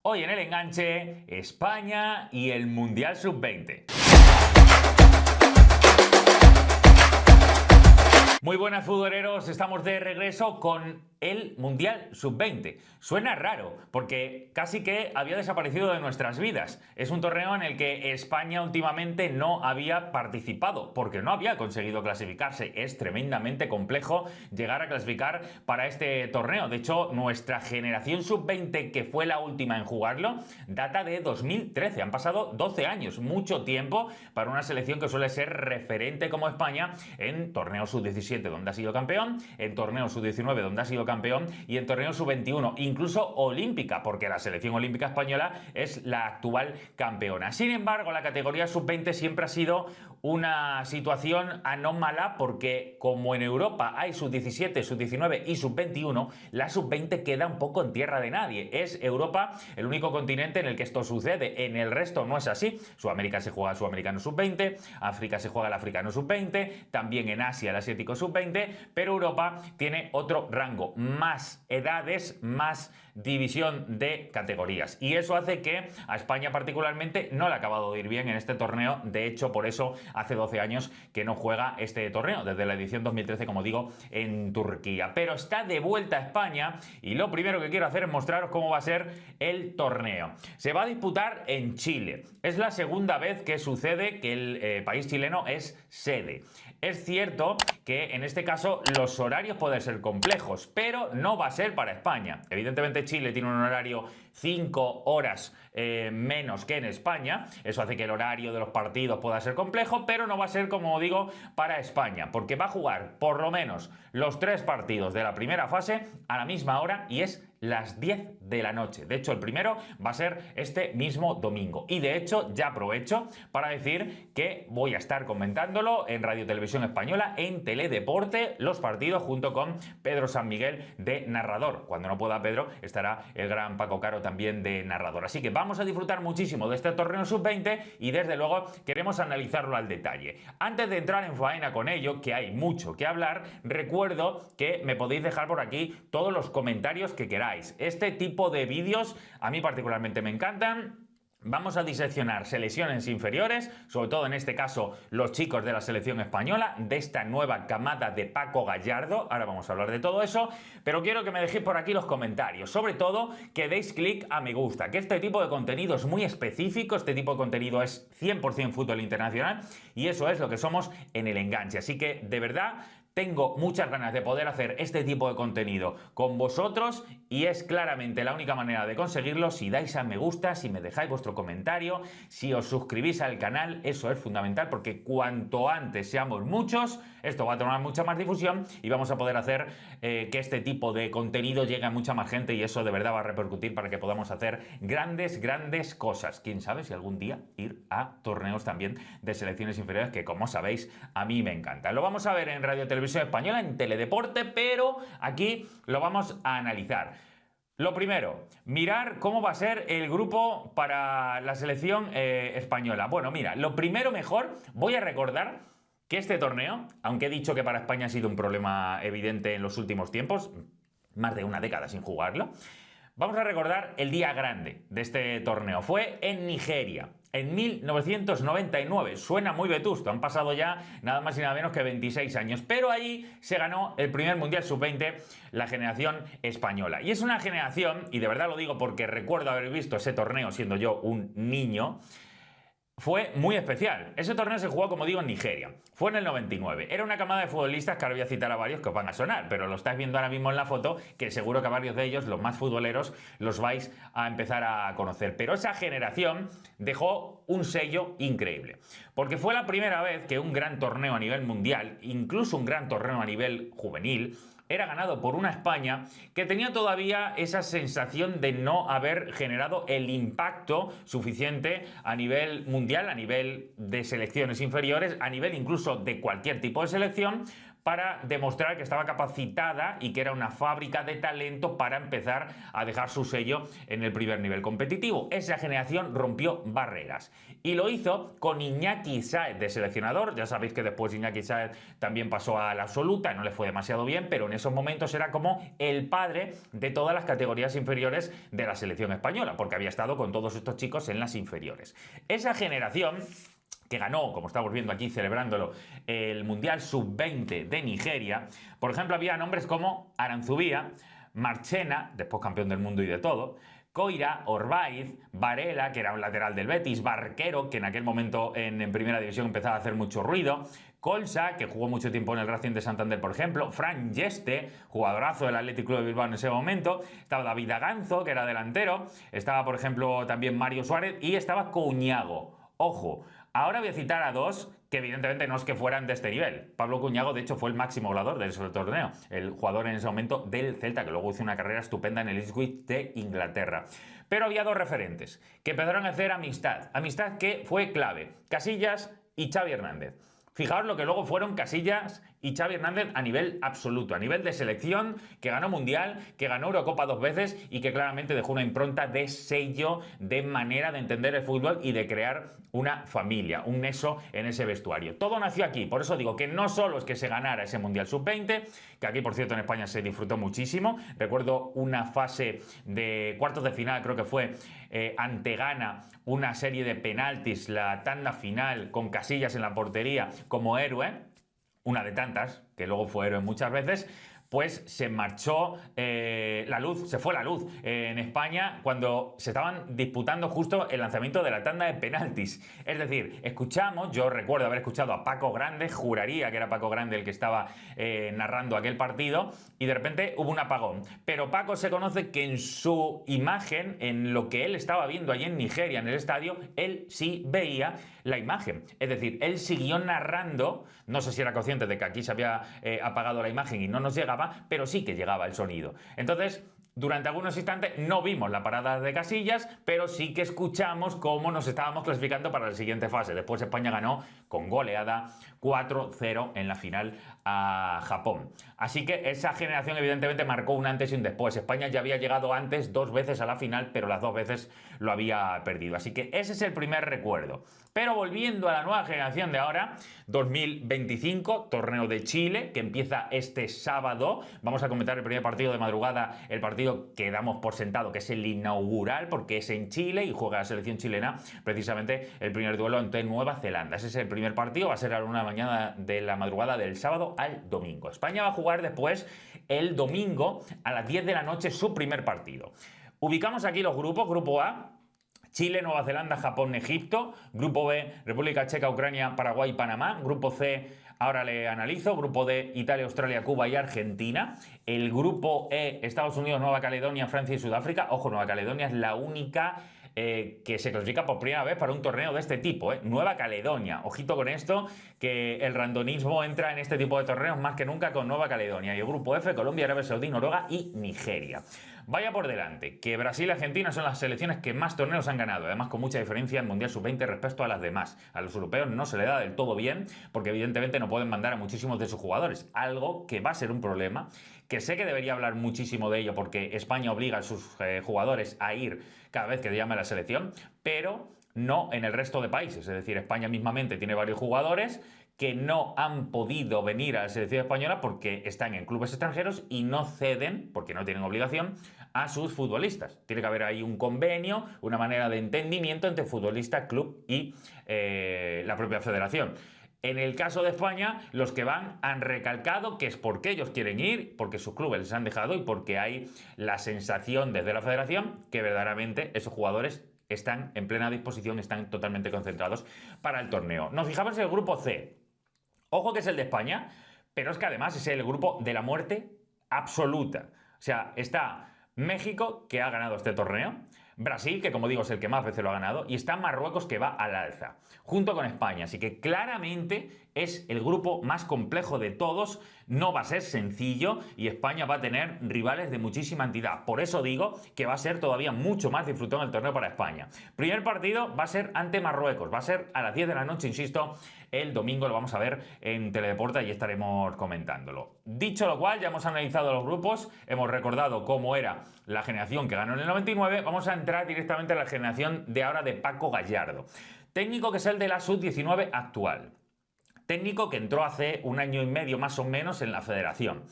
Hoy en el enganche, España y el Mundial Sub-20. Muy buenas futboleros, estamos de regreso con el Mundial Sub-20. Suena raro, porque casi que había desaparecido de nuestras vidas. Es un torneo en el que España últimamente no había participado, porque no había conseguido clasificarse. Es tremendamente complejo llegar a clasificar para este torneo. De hecho, nuestra generación Sub-20, que fue la última en jugarlo, data de 2013. Han pasado 12 años, mucho tiempo para una selección que suele ser referente como España en torneos Sub-17, donde ha sido campeón, en torneos Sub-19, donde ha sido campeón, y en torneos Sub-21, incluso olímpica, porque la selección olímpica española es la actual campeona. Sin embargo, la categoría Sub-20 siempre ha sido una situación anómala, porque como en Europa hay Sub-17, Sub-19 y Sub-21, la Sub-20 queda un poco en tierra de nadie. Es Europa el único continente en el que esto sucede. En el resto no es así. Sudamérica se juega el sudamericano Sub-20, África se juega el africano Sub-20, también en Asia el asiático Sub-20, pero Europa tiene otro rango, más edades, más división de categorías, y eso hace que a España particularmente no le ha acabado de ir bien en este torneo. De hecho, por eso hace 12 años que no juega este torneo, desde la edición 2013, como digo, en Turquía. Pero está de vuelta a España, y lo primero que quiero hacer es mostraros cómo va a ser el torneo. Se va a disputar en Chile. Es la segunda vez que sucede que el país chileno es sede. Es cierto que en este caso los horarios pueden ser complejos, pero no va a ser para España. Evidentemente Chile tiene un horario 5 horas menos que en España. Eso hace que el horario de los partidos pueda ser complejo, pero no va a ser, como digo, para España, porque va a jugar por lo menos los 3 partidos de la primera fase a la misma hora, y es las 10 de la noche. De hecho, el primero va a ser este mismo domingo. Y de hecho, ya aprovecho para decir que voy a estar comentándolo en Radio Televisión Española, en Teledeporte, los partidos, junto con Pedro San Miguel de narrador. Cuando no pueda Pedro, estará el gran Paco Caro también de narrador. Así que vamos a disfrutar muchísimo de este torneo Sub-20, y desde luego queremos analizarlo al detalle. Antes de entrar en faena con ello, que hay mucho que hablar, recuerdo que me podéis dejar por aquí todos los comentarios que queráis. Este tipo de vídeos a mí particularmente me encantan. Vamos a diseccionar selecciones inferiores, sobre todo en este caso los chicos de la selección española, de esta nueva camada de Paco Gallardo. Ahora vamos a hablar de todo eso, pero quiero que me dejéis por aquí los comentarios. Sobre todo que deis clic a me gusta, que este tipo de contenido es muy específico, este tipo de contenido es 100% fútbol internacional, y eso es lo que somos en el enganche. Así que de verdad tengo muchas ganas de poder hacer este tipo de contenido con vosotros, y es claramente la única manera de conseguirlo si dais a me gusta, si me dejáis vuestro comentario, si os suscribís al canal. Eso es fundamental, porque cuanto antes seamos muchos, esto va a tomar mucha más difusión y vamos a poder hacer que este tipo de contenido llegue a mucha más gente, y eso de verdad va a repercutir para que podamos hacer grandes cosas. Quién sabe si algún día ir a torneos también de selecciones inferiores, que como sabéis a mí me encanta. Lo vamos a ver en Radio Televisión Española, en Teledeporte, pero aquí lo vamos a analizar. Lo primero, mirar cómo va a ser el grupo para la selección española. Bueno, mira, lo primero mejor, voy a recordar que este torneo, aunque he dicho que para España ha sido un problema evidente en los últimos tiempos, más de una década sin jugarlo, vamos a recordar el día grande de este torneo. Fue en Nigeria, en 1999. Suena muy vetusto, han pasado ya nada más y nada menos que 26 años, pero ahí se ganó el primer Mundial Sub-20 la generación española. Y es una generación, y de verdad lo digo porque recuerdo haber visto ese torneo siendo yo un niño, fue muy especial. Ese torneo se jugó, como digo, en Nigeria. Fue en el 99. Era una camada de futbolistas que ahora voy a citar a varios que os van a sonar, pero lo estáis viendo ahora mismo en la foto, que seguro que a varios de ellos, los más futboleros, los vais a empezar a conocer. Pero esa generación dejó un sello increíble, porque fue la primera vez que un gran torneo a nivel mundial, incluso un gran torneo a nivel juvenil, era ganado por una España que tenía todavía esa sensación de no haber generado el impacto suficiente a nivel mundial, a nivel de selecciones inferiores, a nivel incluso de cualquier tipo de selección, para demostrar que estaba capacitada y que era una fábrica de talento para empezar a dejar su sello en el primer nivel competitivo. Esa generación rompió barreras y lo hizo con Iñaki Sáez de seleccionador. Ya sabéis que después Iñaki Sáez también pasó a la absoluta, no le fue demasiado bien, pero en esos momentos era como el padre de todas las categorías inferiores de la selección española, porque había estado con todos estos chicos en las inferiores. Esa generación que ganó, como estamos viendo aquí celebrándolo, el Mundial Sub-20 de Nigeria, por ejemplo, había nombres como Aranzubía, Marchena, después campeón del mundo y de todo, Coira, Orbaiz, Varela, que era un lateral del Betis, Barquero, que en aquel momento en primera división empezaba a hacer mucho ruido, Colsa, que jugó mucho tiempo en el Racing de Santander, por ejemplo, Fran Yeste, jugadorazo del Athletic Club de Bilbao en ese momento, estaba David Aganzo, que era delantero, estaba, por ejemplo, también Mario Suárez y estaba Cuñago. Ojo, ahora voy a citar a dos que evidentemente no es que fueran de este nivel. Pablo Cuñago, de hecho, fue el máximo goleador del torneo, el jugador en ese momento del Celta, que luego hizo una carrera estupenda en el Ipswich de Inglaterra. Pero había dos referentes que empezaron a hacer amistad que fue clave, Casillas y Xavi Hernández. Fijaos lo que luego fueron Casillas y Xavi Hernández a nivel absoluto, a nivel de selección, que ganó Mundial, que ganó Eurocopa 2 veces y que claramente dejó una impronta de sello, de manera de entender el fútbol y de crear una familia, un nexo en ese vestuario. Todo nació aquí, por eso digo que no solo es que se ganara ese Mundial Sub-20, que aquí por cierto en España se disfrutó muchísimo. Recuerdo una fase de cuartos de final, creo que fue ante Ghana, una serie de penaltis, la tanda final con Casillas en la portería como héroe, una de tantas, que luego fue héroe muchas veces, pues se marchó la luz, se fue la luz en España cuando se estaban disputando justo el lanzamiento de la tanda de penaltis. Es decir, escuchamos, yo recuerdo haber escuchado a Paco Grande, juraría que era Paco Grande el que estaba narrando aquel partido, y de repente hubo un apagón. Pero Paco se conoce que en su imagen, en lo que él estaba viendo allí en Nigeria, en el estadio, él sí veía la imagen. Es decir, él siguió narrando, no sé si era consciente de que aquí se había apagado la imagen y no nos llegaba, pero sí que llegaba el sonido. Entonces, durante algunos instantes no vimos la parada de Casillas, pero sí que escuchamos cómo nos estábamos clasificando para la siguiente fase. Después España ganó con goleada 4-0 en la final a Japón. Así que esa generación evidentemente marcó un antes y un después. España ya había llegado antes 2 veces a la final, pero las 2 veces lo había perdido. Así que ese es el primer recuerdo. Pero volviendo a la nueva generación de ahora, 2025, torneo de Chile, que empieza este sábado. Vamos a comentar el primer partido de madrugada, el partido que damos por sentado, que es el inaugural, porque es en Chile y juega la selección chilena, precisamente el primer duelo ante Nueva Zelanda. Ese es el primer partido, va a ser a la 1 de la mañana de la madrugada del sábado al domingo. España va a jugar después el domingo a las 10 de la noche su primer partido. Ubicamos aquí los grupos. Grupo A: Chile, Nueva Zelanda, Japón, Egipto. Grupo B: República Checa, Ucrania, Paraguay, Panamá. Grupo C, ahora le analizo. Grupo D: Italia, Australia, Cuba y Argentina. El grupo E: Estados Unidos, Nueva Caledonia, Francia y Sudáfrica. Ojo, Nueva Caledonia es la única que se clasifica por primera vez para un torneo de este tipo, Nueva Caledonia. Ojito con esto, que el randonismo entra en este tipo de torneos más que nunca con Nueva Caledonia. Y el grupo F: Colombia, Arabia Saudí, Noruega y Nigeria. Vaya por delante, que Brasil y Argentina son las selecciones que más torneos han ganado, además con mucha diferencia en Mundial Sub-20 respecto a las demás. A los europeos no se le da del todo bien, porque evidentemente no pueden mandar a muchísimos de sus jugadores, algo que va a ser un problema, que sé que debería hablar muchísimo de ello, porque España obliga a sus jugadores a ir cada vez que llame a la selección, pero no en el resto de países. Es decir, España mismamente tiene varios jugadores que no han podido venir a la selección española porque están en clubes extranjeros y no ceden, porque no tienen obligación, a sus futbolistas. Tiene que haber ahí un convenio, una manera de entendimiento entre futbolista, club y la propia federación. En el caso de España, los que van han recalcado que es porque ellos quieren ir, porque sus clubes les han dejado y porque hay la sensación desde la federación que verdaderamente esos jugadores están en plena disposición, están totalmente concentrados para el torneo. Nos fijamos en el grupo C. Ojo que es el de España, pero es que además es el grupo de la muerte absoluta. O sea, está México, que ha ganado este torneo, Brasil, que como digo es el que más veces lo ha ganado, y está Marruecos, que va al alza, junto con España. Así que claramente es el grupo más complejo de todos, no va a ser sencillo y España va a tener rivales de muchísima entidad. Por eso digo que va a ser todavía mucho más disfrutón el torneo para España. Primer partido va a ser ante Marruecos, va a ser a las 10 de la noche, insisto, el domingo lo vamos a ver en Teledeporte y estaremos comentándolo. Dicho lo cual, ya hemos analizado los grupos, hemos recordado cómo era la generación que ganó en el 99, vamos a entrar directamente a la generación de ahora de Paco Gallardo. Técnico que es el de la Sub-19 actual. Técnico que entró hace un año y medio más o menos en la federación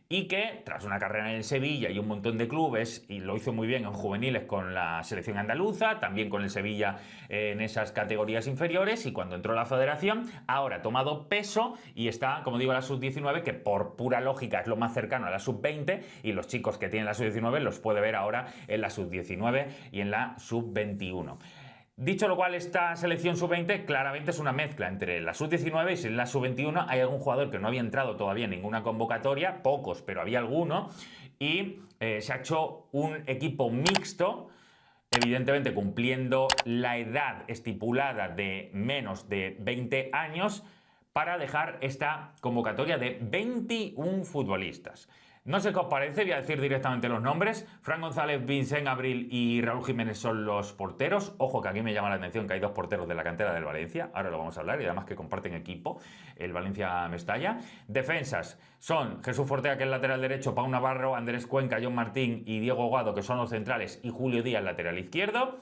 y que tras una carrera en el Sevilla y un montón de clubes, y lo hizo muy bien en juveniles con la selección andaluza, también con el Sevilla en esas categorías inferiores, y cuando entró a la federación ahora ha tomado peso y está, como digo, a la Sub-19, que por pura lógica es lo más cercano a la Sub-20, y los chicos que tienen la Sub-19 los puede ver ahora en la Sub-19 y en la Sub-21. Dicho lo cual, esta selección sub-20 claramente es una mezcla entre la sub-19 y la sub-21. Hay algún jugador que no había entrado todavía en ninguna convocatoria, pocos, pero había alguno, y se ha hecho un equipo mixto, evidentemente cumpliendo la edad estipulada de menos de 20 años, para dejar esta convocatoria de 21 futbolistas. No sé qué os parece, voy a decir directamente los nombres. Fran González, Vicent Abril y Raúl Jiménez son los porteros. Ojo que aquí me llama la atención que hay dos porteros de la cantera del Valencia, ahora lo vamos a hablar, y además que comparten equipo, el Valencia-Mestalla. Defensas son Jesús Fortea, que es lateral derecho, Pau Navarro, Andrés Cuenca, John Martín y Diego Guado, que son los centrales, y Julio Díaz, lateral izquierdo.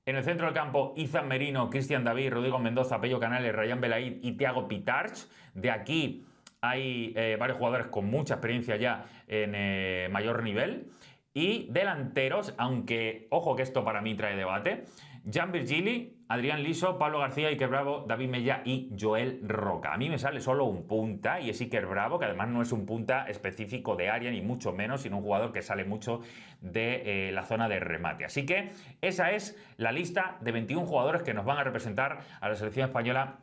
En el centro del campo, Izan Merino, Cristian David, Rodrigo Mendoza, Pello Canales, Rayán Belaid y Thiago Pitarch. De aquí hay varios jugadores con mucha experiencia ya en mayor nivel. Y delanteros, aunque ojo que esto para mí trae debate, Jan Virgili, Adrián Liso, Pablo García, Iker Bravo, David Mella y Joel Roca. A mí me sale solo un punta y es Iker Bravo, que además no es un punta específico de área ni mucho menos, sino un jugador que sale mucho de la zona de remate. Así que esa es la lista de 21 jugadores que nos van a representar a la selección española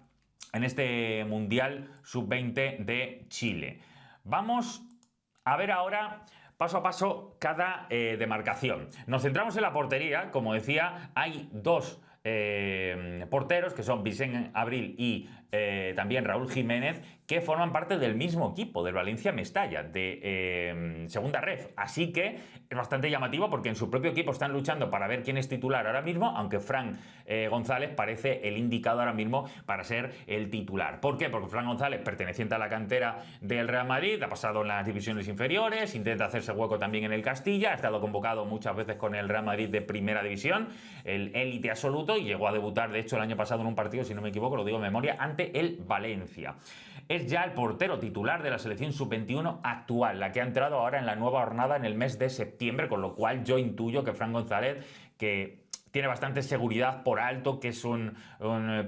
en este Mundial Sub-20 de Chile. Vamos a ver ahora paso a paso cada demarcación. Nos centramos en la portería. Como decía, hay dos porteros, que son Vicent Abril y también Raúl Jiménez, que forman parte del mismo equipo, del Valencia-Mestalla, de segunda ref. Así que es bastante llamativo porque en su propio equipo están luchando para ver quién es titular ahora mismo, aunque Fran González parece el indicado ahora mismo para ser el titular. ¿Por qué? Porque Fran González, perteneciente a la cantera del Real Madrid, ha pasado en las divisiones inferiores, intenta hacerse hueco también en el Castilla, ha estado convocado muchas veces con el Real Madrid de primera división, el élite absoluto, y llegó a debutar, de hecho, el año pasado en un partido, si no me equivoco, lo digo de memoria, ante el Valencia. Es ya el portero titular de la selección sub-21 actual, la que ha entrado ahora en la nueva jornada en el mes de septiembre, con lo cual yo intuyo que Fran González, que tiene bastante seguridad por alto, que es un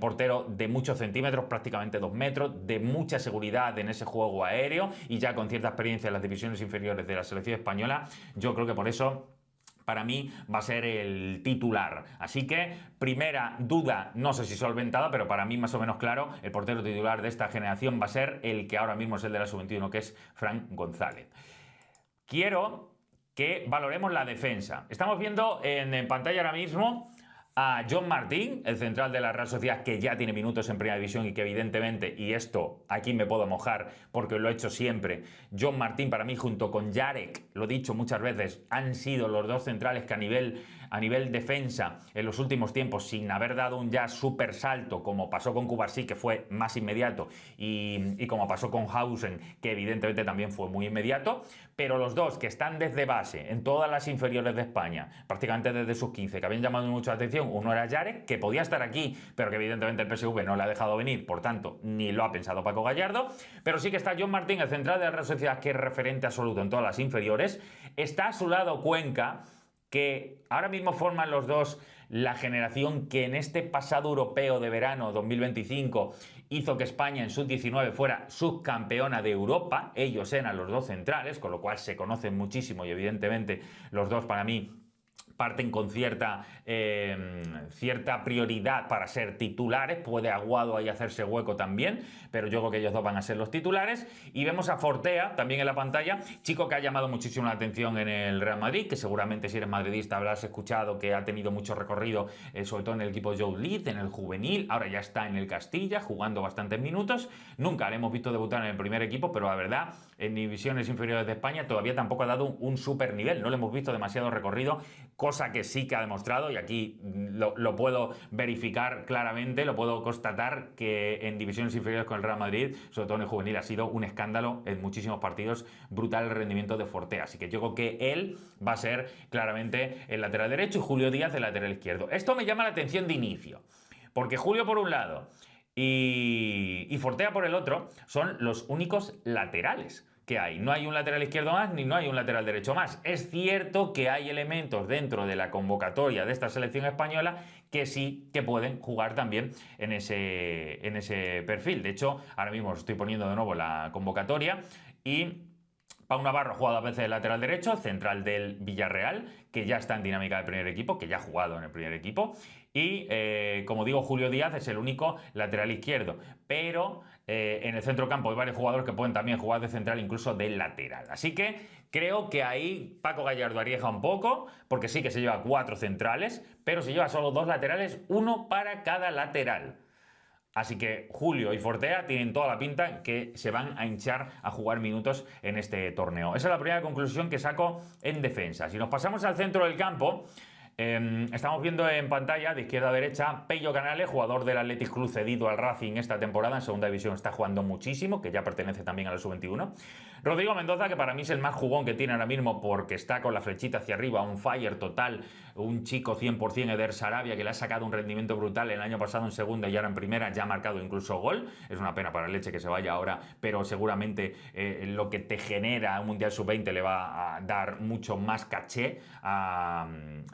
portero de muchos centímetros, prácticamente 2 metros, de mucha seguridad en ese juego aéreo y ya con cierta experiencia en las divisiones inferiores de la selección española, yo creo que por eso para mí va a ser el titular. Así que, primera duda, no sé si solventada, pero para mí más o menos claro, el portero titular de esta generación va a ser el que ahora mismo es el de la sub-21, que es Fran González. Quiero que valoremos la defensa. Estamos viendo en pantalla ahora mismo a John Martín, el central de la Real Sociedad, que ya tiene minutos en Primera División y que evidentemente, y esto aquí me puedo mojar porque lo he hecho siempre, John Martín para mí junto con Jarek, lo he dicho muchas veces, han sido los dos centrales que a nivel defensa en los últimos tiempos, sin haber dado un ya súper salto como pasó con Cubarsí, que fue más inmediato, y como pasó con Hausen, que evidentemente también fue muy inmediato, pero los dos que están desde base en todas las inferiores de España, prácticamente desde sus 15, que habían llamado mucho la atención, uno era Jarek, que podía estar aquí, pero que evidentemente el PSV no le ha dejado venir, por tanto, ni lo ha pensado Paco Gallardo, pero sí que está John Martín, el central de la Real Sociedad, que es referente absoluto en todas las inferiores, está a su lado Cuenca, que ahora mismo forman los dos la generación que en este pasado europeo de verano 2025 hizo que España en sub-19 fuera subcampeona de Europa. Ellos eran los dos centrales, con lo cual se conocen muchísimo y evidentemente los dos para mí parten con cierta prioridad para ser titulares. Puede Aguado ahí hacerse hueco también, pero yo creo que ellos dos van a ser los titulares. Y vemos a Fortea también en la pantalla, chico que ha llamado muchísimo la atención en el Real Madrid, que seguramente si eres madridista habrás escuchado que ha tenido mucho recorrido, sobre todo en el equipo de Joe Leeds, en el juvenil. Ahora ya está en el Castilla jugando bastantes minutos. Nunca le hemos visto debutar en el primer equipo, pero la verdad, en divisiones inferiores de España todavía tampoco ha dado un super nivel. No le hemos visto demasiado recorrido, cosa que sí que ha demostrado, y aquí lo puedo verificar claramente, lo puedo constatar, que en divisiones inferiores con el Real Madrid, sobre todo en el juvenil, ha sido un escándalo en muchísimos partidos, brutal el rendimiento de Fortea. Así que yo creo que él va a ser claramente el lateral derecho y Julio Díaz el lateral izquierdo. Esto me llama la atención de inicio, porque Julio por un lado y Fortea por el otro son los únicos laterales que hay. No hay un lateral izquierdo más ni no hay un lateral derecho más. Es cierto que hay elementos dentro de la convocatoria de esta selección española que sí que pueden jugar también en ese perfil. De hecho, ahora mismo os estoy poniendo de nuevo la convocatoria y Pau Navarro ha jugado a veces de lateral derecho, central del Villarreal, que ya está en dinámica del primer equipo, que ya ha jugado en el primer equipo. Y, como digo, Julio Díaz es el único lateral izquierdo. Pero en el centro campo hay varios jugadores que pueden también jugar de central, incluso de lateral. Así que creo que ahí Paco Gallardo arriesga un poco, porque sí que se lleva 4 centrales, pero se lleva solo 2 laterales, uno para cada lateral. Así que Julio y Fortea tienen toda la pinta que se van a hinchar a jugar minutos en este torneo. Esa es la primera conclusión que saco en defensa. Si nos pasamos al centro del campo, estamos viendo en pantalla de izquierda a derecha Pello Canales, jugador del Athletic Club cedido al Racing esta temporada, en segunda división está jugando muchísimo, que ya pertenece también a la sub-21. Rodrigo Mendoza, que para mí es el más jugón que tiene ahora mismo porque está con la flechita hacia arriba, un fire total, un chico 100% Eder Sarabia, que le ha sacado un rendimiento brutal el año pasado en segunda y ahora en primera, ya ha marcado incluso gol. Es una pena para el Leche que se vaya ahora, pero seguramente lo que te genera un Mundial Sub-20 le va a dar mucho más caché a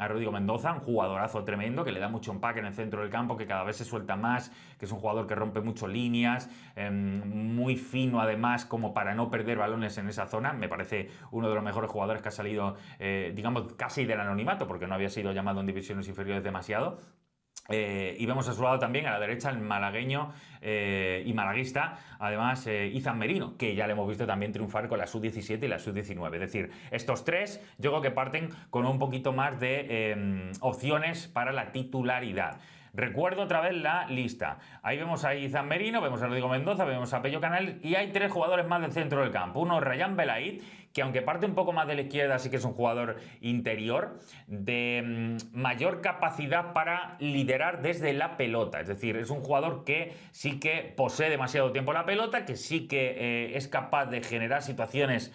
Rodrigo Mendoza, un jugadorazo tremendo que le da mucho empaque en el centro del campo, que cada vez se suelta más, que es un jugador que rompe mucho líneas, muy fino además como para no perder balones en esa zona. Me parece uno de los mejores jugadores que ha salido, digamos, casi del anonimato, porque no había sido llamado en divisiones inferiores demasiado. Y vemos a su lado también a la derecha el malagueño y malaguista, además Izan Merino, que ya le hemos visto también triunfar con la sub-17 y la sub-19. Es decir, estos tres yo creo que parten con un poquito más de opciones para la titularidad. Recuerdo otra vez la lista. Ahí vemos a Izan Merino, vemos a Rodrigo Mendoza, vemos a Pello Canales y hay 3 jugadores más del centro del campo. Uno, Rayán Belaid, que aunque parte un poco más de la izquierda, sí que es un jugador interior de mayor capacidad para liderar desde la pelota. Es decir, es un jugador que sí que posee demasiado tiempo la pelota, que sí que es capaz de generar situaciones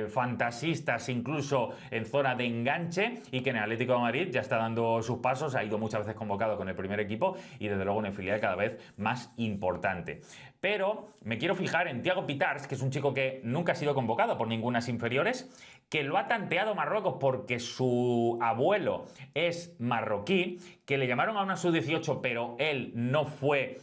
fantasistas incluso en zona de enganche, y que en el Atlético de Madrid ya está dando sus pasos, ha ido muchas veces convocado con el primer equipo y desde luego una filial cada vez más importante. Pero me quiero fijar en Thiago Pitars, que es un chico que nunca ha sido convocado por ningunas inferiores, que lo ha tanteado Marruecos porque su abuelo es marroquí, que le llamaron a una sub-18 pero él no fue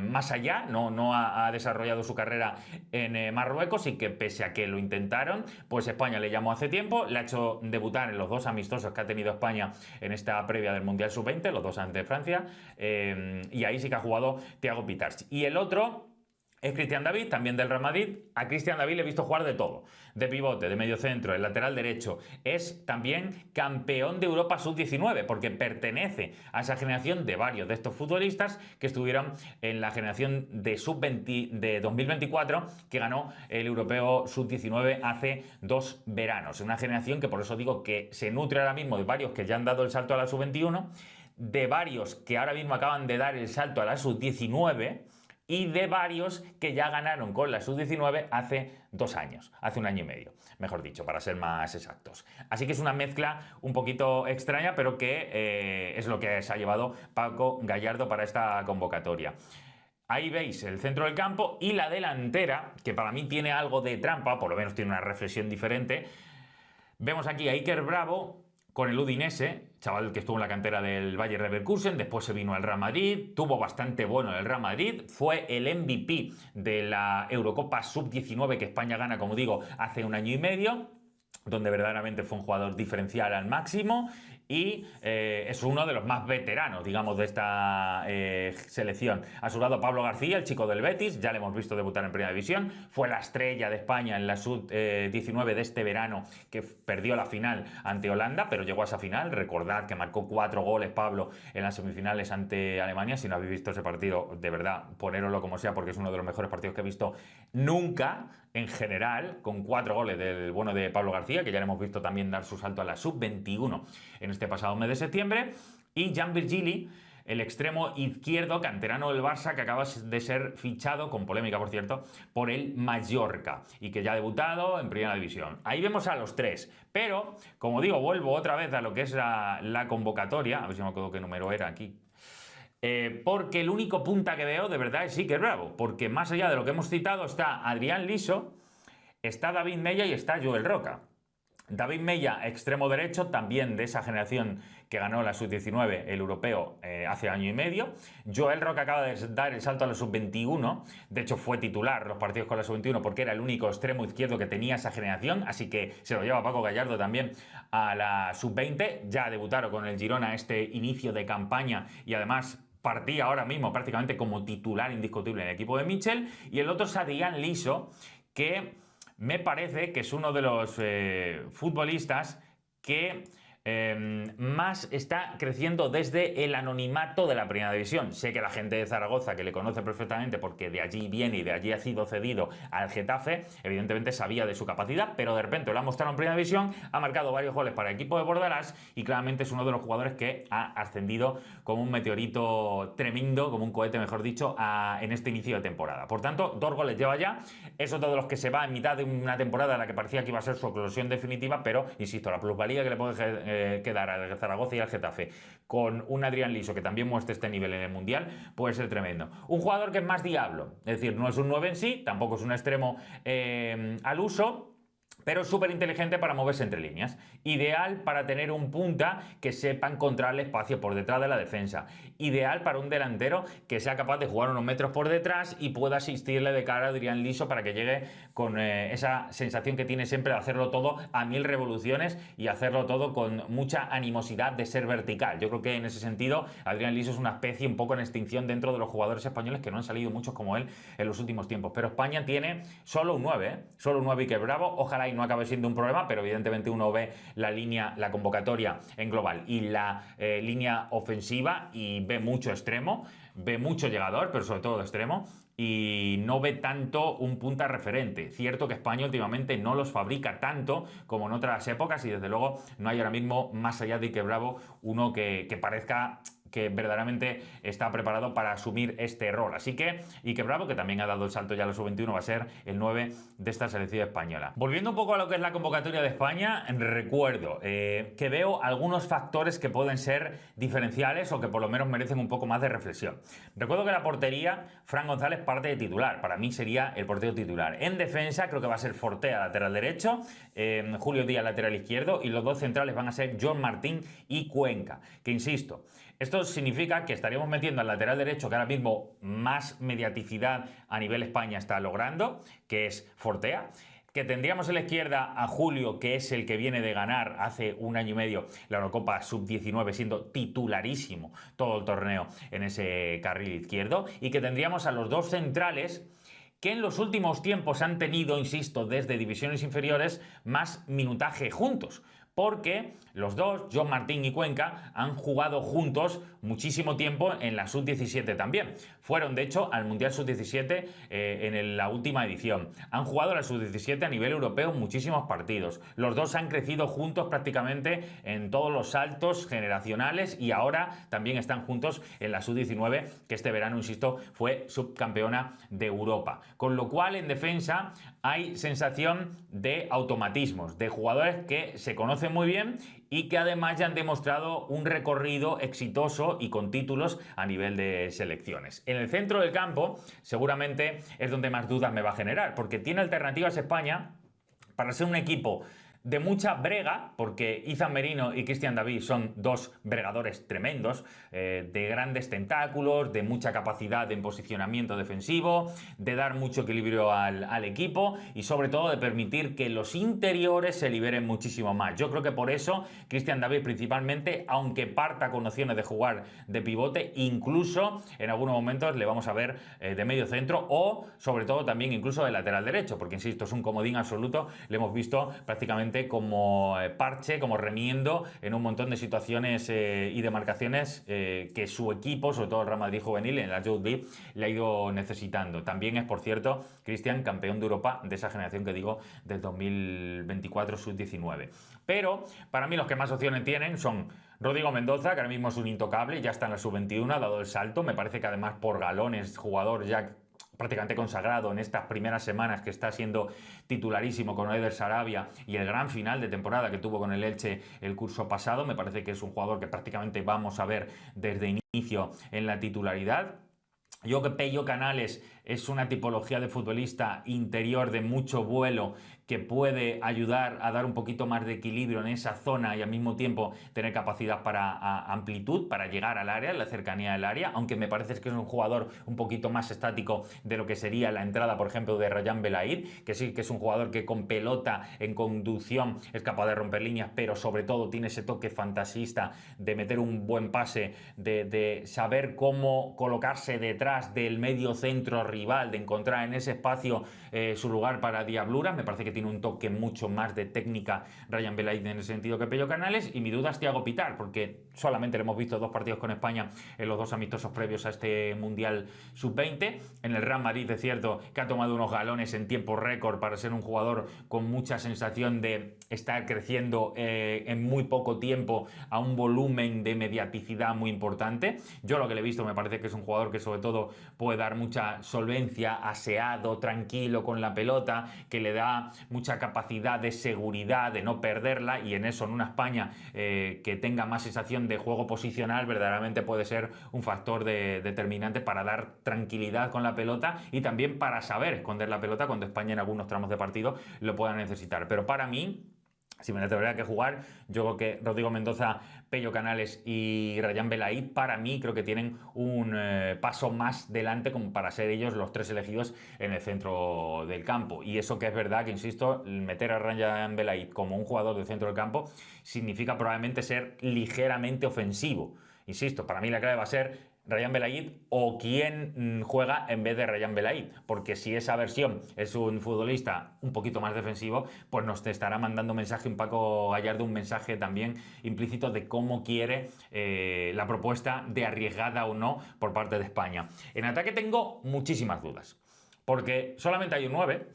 más allá, no ha desarrollado su carrera en Marruecos, y que pese a que lo intentaron, pues España le llamó hace tiempo, le ha hecho debutar en los 2 amistosos que ha tenido España en esta previa del Mundial Sub-20, los 2 ante Francia, y ahí sí que ha jugado Thiago Pitars. Y el otro es Cristian David, también del Real Madrid. A Cristian David le he visto jugar de todo, de pivote, de medio centro, el lateral derecho. Es también campeón de Europa Sub-19, porque pertenece a esa generación de varios de estos futbolistas que estuvieron en la generación de Sub-20 de 2024, que ganó el Europeo Sub-19 hace 2 veranos. Una generación que por eso digo que se nutre ahora mismo de varios que ya han dado el salto a la Sub-21, de varios que ahora mismo acaban de dar el salto a la Sub-19, y de varios que ya ganaron con la sub-19 hace 2 años, hace 1 año y medio, mejor dicho, para ser más exactos. Así que es una mezcla un poquito extraña, pero que es lo que se ha llevado Paco Gallardo para esta convocatoria. Ahí veis el centro del campo y la delantera, que para mí tiene algo de trampa, por lo menos tiene una reflexión diferente. Vemos aquí a Iker Bravo con el Udinese, chaval que estuvo en la cantera del Bayer Leverkusen, después se vino al Real Madrid, tuvo bastante bueno el Real Madrid, fue el MVP de la Eurocopa Sub-19 que España gana, como digo, hace 1 año y medio. donde verdaderamente fue un jugador diferencial al máximo y es uno de los más veteranos, digamos, de esta selección. A su lado Pablo García, el chico del Betis, ya le hemos visto debutar en Primera División, fue la estrella de España en la Sub-19 de este verano, que perdió la final ante Holanda, pero llegó a esa final. Recordad que marcó 4 goles Pablo en las semifinales ante Alemania. Si no habéis visto ese partido, de verdad, ponéroslo como sea, porque es uno de los mejores partidos que he visto nunca, en general, con 4 goles del bueno de Pablo García, que ya le hemos visto también dar su salto a la Sub-21 en este pasado mes de septiembre, y Jan Virgili, el extremo izquierdo canterano del Barça, que acaba de ser fichado, con polémica por cierto, por el Mallorca y que ya ha debutado en Primera División. Ahí vemos a los tres, pero como digo, vuelvo otra vez a lo que es la convocatoria, a ver si me acuerdo qué número era aquí. Porque el único punta que veo de verdad es Iker Bravo, porque más allá de lo que hemos citado está Adrián Liso, está David Mella y está Joel Roca. David Mella, extremo derecho, también de esa generación que ganó la Sub-19, el europeo, hace año y medio. Joel Roca acaba de dar el salto a la Sub-21, de hecho fue titular los partidos con la Sub-21 porque era el único extremo izquierdo que tenía esa generación, así que se lo lleva Paco Gallardo también a la Sub-20. Ya debutaron con el Girona este inicio de campaña y además partía ahora mismo prácticamente como titular indiscutible en el equipo de Michel. Y el otro es Adrián Liso, que me parece que es uno de los futbolistas que más está creciendo desde el anonimato de la Primera División. Sé que la gente de Zaragoza, que le conoce perfectamente porque de allí viene y de allí ha sido cedido al Getafe, evidentemente sabía de su capacidad, pero de repente lo ha mostrado en Primera División, ha marcado varios goles para el equipo de Bordalás y claramente es uno de los jugadores que ha ascendido como un meteorito tremendo, como un cohete mejor dicho, en este inicio de temporada. Por tanto, 2 goles lleva ya, es otro de los que se va en mitad de una temporada en la que parecía que iba a ser su eclosión definitiva, pero insisto, la plusvalía que le puede quedar al Zaragoza y al Getafe con un Adrián Liso que también muestre este nivel en el Mundial puede ser tremendo. Un jugador que es más diablo, es decir, no es un 9 en sí, tampoco es un extremo al uso, pero es súper inteligente para moverse entre líneas. Ideal para tener un punta que sepa encontrarle espacio por detrás de la defensa. Ideal para un delantero que sea capaz de jugar unos metros por detrás y pueda asistirle de cara a Adrián Liso para que llegue con esa sensación que tiene siempre de hacerlo todo a 1000 revoluciones y hacerlo todo con mucha animosidad de ser vertical. Yo creo que en ese sentido Adrián Liso es una especie un poco en extinción dentro de los jugadores españoles, que no han salido muchos como él en los últimos tiempos. Pero España tiene solo un 9, solo un 9 y que Bravo. Ojalá y no acabe siendo un problema, pero evidentemente uno ve la línea, la convocatoria en global y la línea ofensiva y ve mucho extremo, ve mucho llegador, pero sobre todo de extremo, y no ve tanto un punta referente. Cierto que España últimamente no los fabrica tanto como en otras épocas y desde luego no hay ahora mismo, más allá de Iker Bravo, uno que parezca que verdaderamente está preparado para asumir este rol. Así que Iker Bravo, que también ha dado el salto ya a la Sub-21, va a ser el 9 de esta selección española. Volviendo un poco a lo que es la convocatoria de España, recuerdo que veo algunos factores que pueden ser diferenciales o que por lo menos merecen un poco más de reflexión. Recuerdo que la portería, Fran González parte de titular. Para mí sería el portero titular. En defensa creo que va a ser Fortea, lateral derecho, Julio Díaz, lateral izquierdo, y los dos centrales van a ser John Martín y Cuenca. Que insisto, esto significa que estaríamos metiendo al lateral derecho, que ahora mismo más mediaticidad a nivel España está logrando, que es Fortea, que tendríamos en la izquierda a Julio, que es el que viene de ganar hace un año y medio la Eurocopa Sub-19, siendo titularísimo todo el torneo en ese carril izquierdo, y que tendríamos a los dos centrales que en los últimos tiempos han tenido, insisto, desde divisiones inferiores, más minutaje juntos. Porque los dos, John Martín y Cuenca, han jugado juntos muchísimo tiempo en la Sub-17 también. Fueron, de hecho, al Mundial Sub-17 en la última edición. Han jugado la Sub-17 a nivel europeo muchísimos partidos. Los dos han crecido juntos prácticamente en todos los saltos generacionales y ahora también están juntos en la Sub-19, que este verano, insisto, fue subcampeona de Europa. Con lo cual, en defensa hay sensación de automatismos, de jugadores que se conocen muy bien y que además ya han demostrado un recorrido exitoso y con títulos a nivel de selecciones. En el centro del campo seguramente es donde más dudas me va a generar, porque tiene alternativas España para ser un equipo de mucha brega, porque Izan Merino y Cristian David son dos bregadores tremendos, de grandes tentáculos, de mucha capacidad en posicionamiento defensivo, de dar mucho equilibrio al equipo y sobre todo de permitir que los interiores se liberen muchísimo más. Yo creo que por eso Cristian David principalmente, aunque parta con opciones de jugar de pivote, incluso en algunos momentos le vamos a ver de medio centro o sobre todo también incluso de lateral derecho, porque insisto, es un comodín absoluto, le hemos visto prácticamente como parche, como remiendo en un montón de situaciones y demarcaciones que su equipo, sobre todo el Real Madrid juvenil, en la Youth League, le ha ido necesitando. También es, por cierto, Cristian, campeón de Europa de esa generación que digo del 2024 sub-19. Pero para mí los que más opciones tienen son Rodrigo Mendoza, que ahora mismo es un intocable, ya está en la sub-21, ha dado el salto, me parece que además por galones, jugador ya prácticamente consagrado en estas primeras semanas, que está siendo titularísimo con Eder Sarabia y el gran final de temporada que tuvo con el Elche el curso pasado. Me parece que es un jugador que prácticamente vamos a ver desde inicio en la titularidad. Yo que Pello Canales es una tipología de futbolista interior de mucho vuelo que puede ayudar a dar un poquito más de equilibrio en esa zona y al mismo tiempo tener capacidad para amplitud, para llegar al área, la cercanía del área, aunque me parece que es un jugador un poquito más estático de lo que sería la entrada, por ejemplo, de Rayan Belaid, que sí que es un jugador que con pelota en conducción es capaz de romper líneas, pero sobre todo tiene ese toque fantasista de meter un buen pase, de saber cómo colocarse detrás del medio centro rival, de encontrar en ese espacio su lugar para diabluras. Me parece que tiene un toque mucho más de técnica Rayan Belaid en ese sentido que Pello Canales, y mi duda es Thiago Pitar, porque solamente le hemos visto 2 partidos con España en los 2 amistosos previos a este Mundial Sub-20. En el Real Madrid es cierto que ha tomado unos galones en tiempo récord para ser un jugador con mucha sensación de estar creciendo en muy poco tiempo a un volumen de mediaticidad muy importante. Yo lo que le he visto me parece que es un jugador que sobre todo puede dar mucha solvencia, aseado, tranquilo con la pelota, que le da mucha capacidad de seguridad, de no perderla, y en eso en una España que tenga más sensación de juego posicional verdaderamente puede ser un factor determinante para dar tranquilidad con la pelota y también para saber esconder la pelota cuando España en algunos tramos de partido lo pueda necesitar. Pero para mí, si me tendría que jugar, yo creo que Rodrigo Mendoza, Pello Canales y Rayan Belaid, para mí creo que tienen un paso más delante como para ser ellos los 3 elegidos en el centro del campo. Y eso que es verdad que, insisto, meter a Rayan Belaid como un jugador del centro del campo significa probablemente ser ligeramente ofensivo. Insisto, para mí la clave va a ser Rayan Belaid o quién juega en vez de Rayan Belaid, porque si esa versión es un futbolista un poquito más defensivo, pues nos estará mandando un mensaje un Paco Gallardo, un mensaje también implícito de cómo quiere la propuesta de arriesgada o no por parte de España. En ataque tengo muchísimas dudas, porque solamente hay un 9,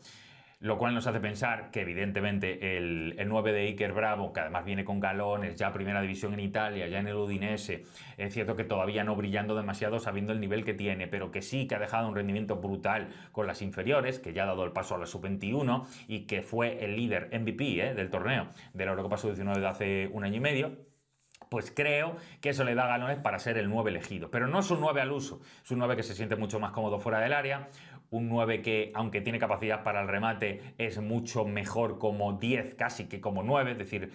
lo cual nos hace pensar que evidentemente el 9 de Iker Bravo, que además viene con galones, ya primera división en Italia, ya en el Udinese, es cierto que todavía no brillando demasiado sabiendo el nivel que tiene, pero que sí que ha dejado un rendimiento brutal con las inferiores, que ya ha dado el paso a la sub-21 y que fue el líder MVP del torneo de la Eurocopa Sub-19 de hace un año y medio. Pues creo que eso le da galones para ser el 9 elegido. Pero no es un 9 al uso, es un 9 que se siente mucho más cómodo fuera del área, un 9 que, aunque tiene capacidad para el remate, es mucho mejor como 10 casi que como 9, es decir,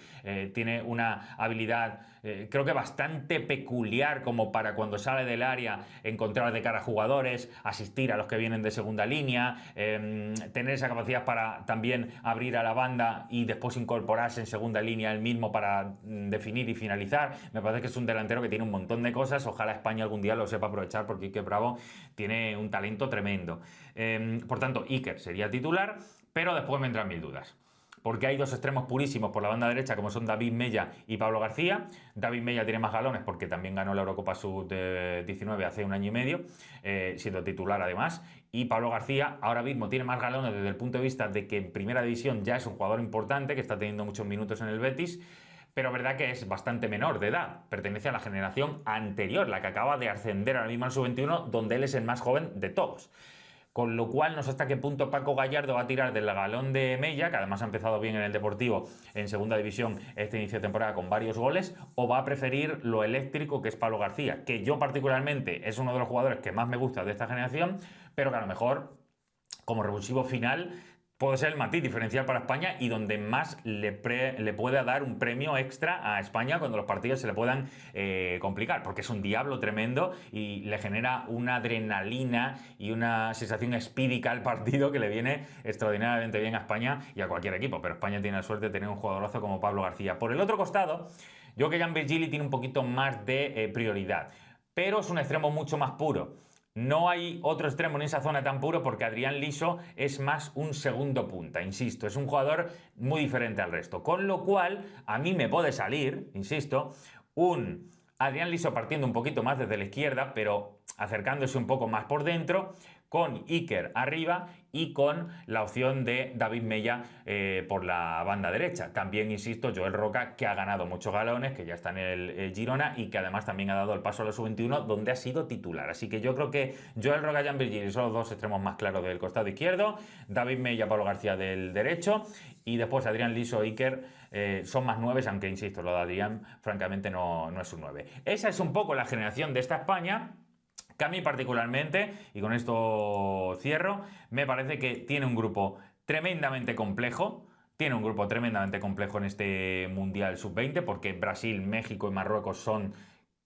tiene una habilidad creo que bastante peculiar como para cuando sale del área encontrar de cara a jugadores, asistir a los que vienen de segunda línea, tener esa capacidad para también abrir a la banda y después incorporarse en segunda línea él mismo para definir y finalizar. Me parece que es un delantero que tiene un montón de cosas, ojalá España algún día lo sepa aprovechar porque Iker Bravo tiene un talento tremendo. Por tanto, Iker sería titular, pero después me entran mil dudas. Porque hay 2 extremos purísimos por la banda derecha, como son David Mella y Pablo García. David Mella tiene más galones porque también ganó la Eurocopa Sub-19 hace un año y medio, siendo titular además. Y Pablo García ahora mismo tiene más galones desde el punto de vista de que en primera división ya es un jugador importante, que está teniendo muchos minutos en el Betis, pero verdad que es bastante menor de edad. Pertenece a la generación anterior, la que acaba de ascender ahora mismo al Sub-21, donde él es el más joven de todos. Con lo cual no sé hasta qué punto Paco Gallardo va a tirar del galón de Mella, que además ha empezado bien en el Deportivo en segunda división este inicio de temporada con varios goles, o va a preferir lo eléctrico que es Pablo García, que yo particularmente es uno de los jugadores que más me gusta de esta generación, pero que a lo mejor como revulsivo final puede ser el matiz diferencial para España y donde más le pueda dar un premio extra a España cuando los partidos se le puedan complicar, porque es un diablo tremendo y le genera una adrenalina y una sensación espídica al partido que le viene extraordinariamente bien a España y a cualquier equipo, pero España tiene la suerte de tener un jugadorazo como Pablo García. Por el otro costado, yo creo que Jan Virgili tiene un poquito más de prioridad, pero es un extremo mucho más puro. No hay otro extremo en esa zona tan puro porque Adrián Liso es más un segundo punta, insisto, es un jugador muy diferente al resto. Con lo cual, a mí me puede salir, insisto, un Adrián Liso partiendo un poquito más desde la izquierda, pero acercándose un poco más por dentro, con Iker arriba y con la opción de David Mella por la banda derecha. También, insisto, Joel Roca, que ha ganado muchos galones, que ya está en el Girona y que además también ha dado el paso a la sub-21, donde ha sido titular. Así que yo creo que Joel Roca y Jan Virgili son los dos extremos más claros del costado izquierdo, David Mella, Pablo García del derecho y después Adrián Liso, Iker son más nueves, aunque, insisto, lo de Adrián francamente no es un 9. Esa es un poco la generación de esta España, que a mí particularmente, y con esto cierro, me parece que tiene un grupo tremendamente complejo. Tiene un grupo tremendamente complejo en este Mundial Sub-20 porque Brasil, México y Marruecos son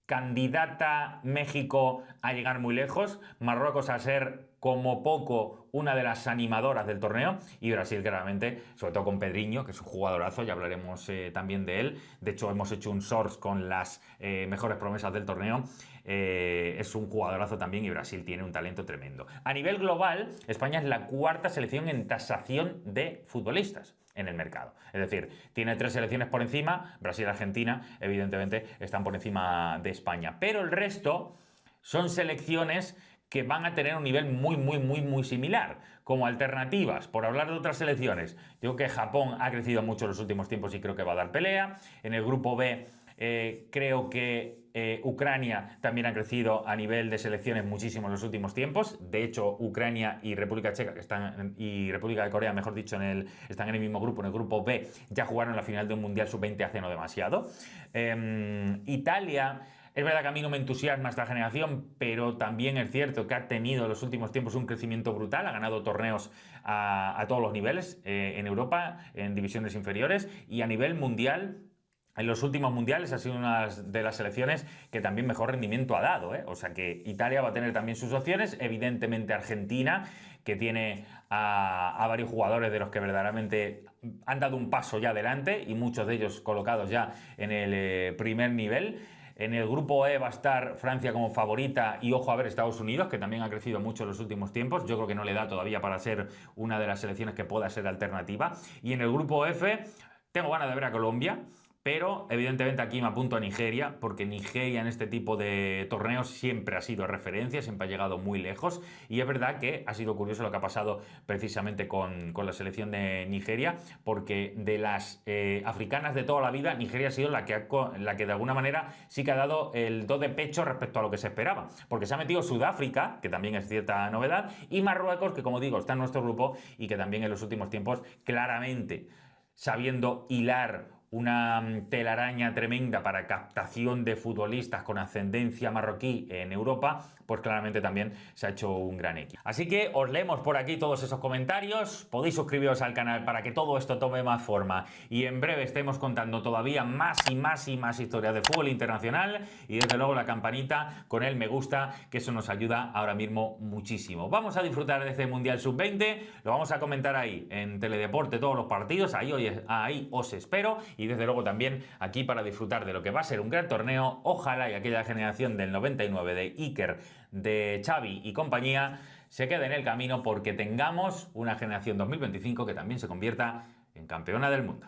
candidata México a llegar muy lejos, Marruecos a ser como poco una de las animadoras del torneo y Brasil claramente, sobre todo con Pedriño, que es un jugadorazo, ya hablaremos también de él. De hecho, hemos hecho un source con las mejores promesas del torneo. Es un jugadorazo también y Brasil tiene un talento tremendo. A nivel global, España es la cuarta selección en tasación de futbolistas en el mercado. Es decir, tiene 3 selecciones por encima, Brasil y Argentina, evidentemente, están por encima de España. Pero el resto son selecciones que van a tener un nivel muy similar. Como alternativas, por hablar de otras selecciones, yo creo que Japón ha crecido mucho en los últimos tiempos y creo que va a dar pelea. En el grupo B creo que Ucrania también ha crecido a nivel de selecciones muchísimo en los últimos tiempos. De hecho, Ucrania y República Checa, que están, y República de Corea, mejor dicho, están en el mismo grupo, en el grupo B, ya jugaron la final de un Mundial Sub-20 hace no demasiado. Italia, es verdad que a mí no me entusiasma esta generación, pero también es cierto que ha tenido en los últimos tiempos un crecimiento brutal, ha ganado torneos a todos los niveles, en Europa, en divisiones inferiores y a nivel mundial. En los últimos mundiales ha sido una de las selecciones que también mejor rendimiento ha dado, ¿eh? O sea que Italia va a tener también sus opciones. Evidentemente Argentina, que tiene a varios jugadores de los que verdaderamente han dado un paso ya adelante y muchos de ellos colocados ya en el primer nivel. En el grupo E va a estar Francia como favorita y ojo a ver Estados Unidos, que también ha crecido mucho en los últimos tiempos. Yo creo que no le da todavía para ser una de las selecciones que pueda ser alternativa. Y en el grupo F tengo ganas de ver a Colombia. Pero evidentemente aquí me apunto a Nigeria, porque Nigeria en este tipo de torneos siempre ha sido referencia, siempre ha llegado muy lejos. Y es verdad que ha sido curioso lo que ha pasado precisamente con la selección de Nigeria, porque de las africanas de toda la vida, Nigeria ha sido la que de alguna manera sí que ha dado el do de pecho respecto a lo que se esperaba. Porque se ha metido Sudáfrica, que también es cierta novedad, y Marruecos, que como digo está en nuestro grupo y que también en los últimos tiempos claramente sabiendo hilar una telaraña tremenda para captación de futbolistas con ascendencia marroquí en Europa, pues claramente también se ha hecho un gran equipo. Así que os leemos por aquí todos esos comentarios, podéis suscribiros al canal para que todo esto tome más forma y en breve estemos contando todavía más historias de fútbol internacional y desde luego la campanita con el me gusta, que eso nos ayuda ahora mismo muchísimo. Vamos a disfrutar de este Mundial Sub-20, lo vamos a comentar ahí en Teledeporte todos los partidos, ahí os espero. Y desde luego también aquí para disfrutar de lo que va a ser un gran torneo. Ojalá y aquella generación del 99 de Iker, de Xavi y compañía se quede en el camino porque tengamos una generación 2025 que también se convierta en campeona del mundo.